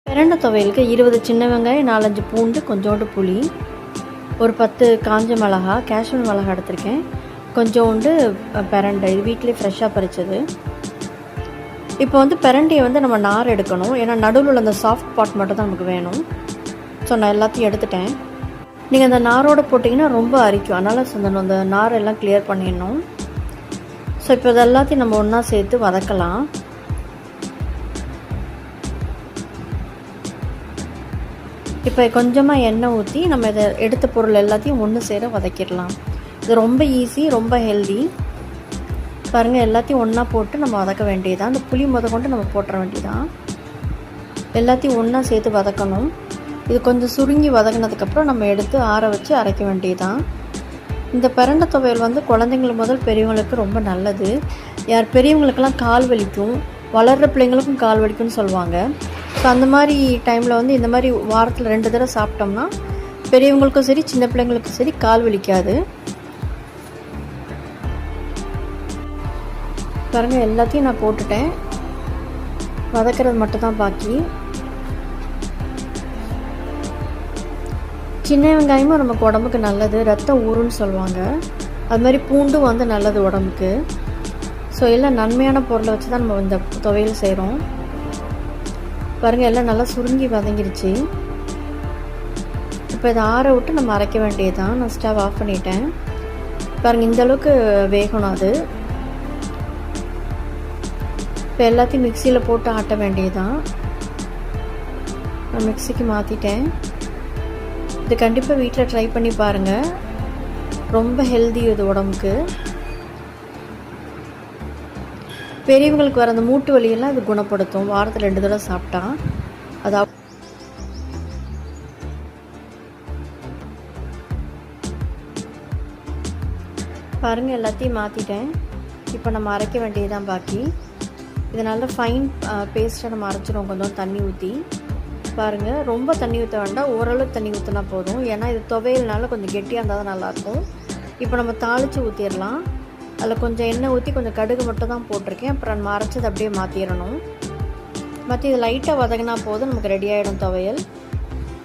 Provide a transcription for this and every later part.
பிரண்டை துவையலுக்கு 20 சின்ன வெங்காயம், 4-5 பூண்டு, கொஞ்சோண்டு புளி, ஒரு 10 காஞ்ச மிளகா, காஷ்மீர் மிளகா எடுத்திருக்கேன், கொஞ்சோண்டு பிரண்டை, இது வீட்டிலே ஃப்ரெஷ்ஷாக பறித்தது. இப்போ பிரண்டையை நம்ம நார் எடுக்கணும், ஏன்னா நடுவில் உள்ள அந்த சாஃப்ட் பார்ட் மட்டும் தான் நமக்கு வேணும். ஸோ நான் எல்லாத்தையும் எடுத்துட்டேன். நீங்கள் அந்த நாரோடு போட்டிங்கன்னா ரொம்ப அரிக்கும், அதனால் அந்த நார் எல்லாம் கிளியர் பண்ணிடணும். ஸோ இப்போ இது எல்லாத்தையும் நம்ம ஒன்றா சேர்த்து வதக்கலாம். இப்போ கொஞ்சமாக எண்ணெய் ஊற்றி நம்ம இதை எடுத்த பொருள் எல்லாத்தையும் ஒன்று சேர வதக்கிடலாம். இது ரொம்ப ஈஸி, ரொம்ப ஹெல்தி. பாருங்கள், எல்லாத்தையும் ஒன்றா போட்டு நம்ம வதக்க வேண்டியதான். அந்த புளி கொண்டு நம்ம போட்டுற வேண்டியதான். எல்லாத்தையும் ஒன்றா சேர்த்து வதக்கணும். இது கொஞ்சம் சுருங்கி வதங்கினதுக்கப்புறம் நம்ம எடுத்து ஆற வச்சு அரைக்க வேண்டியதான். இந்த பிரண்டை துவையல் குழந்தைங்களுக்கு முதல் பெரியவங்களுக்கு ரொம்ப நல்லது. யார் பெரியவங்களுக்கெல்லாம் கால் வலிக்கும், வளர்கிற பிள்ளைங்களுக்கும் கால் வலிக்கும்னு சொல்லுவாங்க. ஸோ அந்த மாதிரி டைமில் இந்த மாதிரி வாரத்தில் 2 தடவை சாப்பிட்டோம்னா பெரியவங்களுக்கும் சரி சின்ன பிள்ளைங்களுக்கும் சரி கால் வலிக்காது. பாருங்கள், எல்லாத்தையும் நான் போட்டுட்டேன், வதக்கிறது மட்டும்தான் பாக்கி. சின்ன வெங்காயமும் நமக்கு உடம்புக்கு நல்லது, ரத்தம் ஊறுன்னு சொல்லுவாங்க. அது மாதிரி பூண்டும் நல்லது உடம்புக்கு. ஸோ எல்லாம் நன்மையான பொருளை வச்சு தான் நம்ம இந்த துவையல் செய்கிறோம். பாருங்கள், எல்லாம் நல்லா சுருங்கி வதங்கிருச்சு. இப்போ இதை ஆற விட்டு நம்ம அரைக்க வேண்டியது தான். நான் ஸ்டவ் ஆஃப் பண்ணிட்டேன். பாருங்கள், இந்தளவுக்கு வேகணும் அது. இப்போ எல்லாத்தையும் மிக்சியில் போட்டு ஆட்ட வேண்டியது தான். நான் மிக்சிக்கு மாற்றிட்டேன். இது கண்டிப்பாக வீட்டில் ட்ரை பண்ணி பாருங்கள், ரொம்ப ஹெல்தி இது உடம்புக்கு. பெரியவங்களுக்கு வர அந்த மூட்டு வலியெல்லாம் இது குணப்படுத்தும், வாரத்தில் 2 தடவை சாப்பிட்டா. அது பாருங்கள், எல்லாத்தையும் மாற்றிட்டேன். இப்போ நம்ம அரைக்க வேண்டியதுதான் பாக்கி. இது நல்ல ஃபைன் பேஸ்ட்டாக நம்ம அரைச்சிடும், கொஞ்சம் தண்ணி ஊற்றி. பாருங்கள், ரொம்ப தண்ணி ஊற்ற வேண்டாம், ஓரளவுக்கு தண்ணி ஊற்றினா போதும். ஏன்னா இது துவையல்னால கொஞ்சம் கெட்டியாக இருந்தால் தான் நல்லாயிருக்கும். இப்போ நம்ம தாளித்து ஊற்றிடலாம். அதில் கொஞ்சம் எண்ணெய் ஊற்றி கொஞ்சம் கடுகு மட்டும் தான் போட்டிருக்கேன். அப்புறம் நம்ம அரைச்சது அப்படியே மாற்றிடணும். மற்ற இது லைட்டாக வதங்கினா போதும், நமக்கு ரெடி ஆகிடும் துவையல்.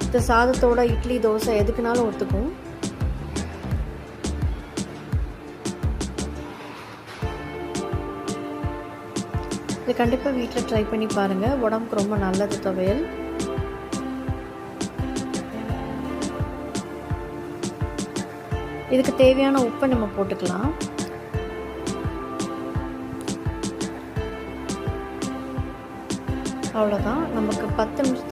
இது சாதத்தோட இட்லி, தோசை எதுக்குனாலும் ஒத்துக்கும். இது கண்டிப்பாக வீட்டில் ட்ரை பண்ணி பாருங்கள், உடம்புக்கு ரொம்ப நல்லது துவையல். இதுக்கு தேவையான உப்பை நம்ம போட்டுக்கலாம். அவ்வளோதான், நமக்கு 10 நிமிஷம்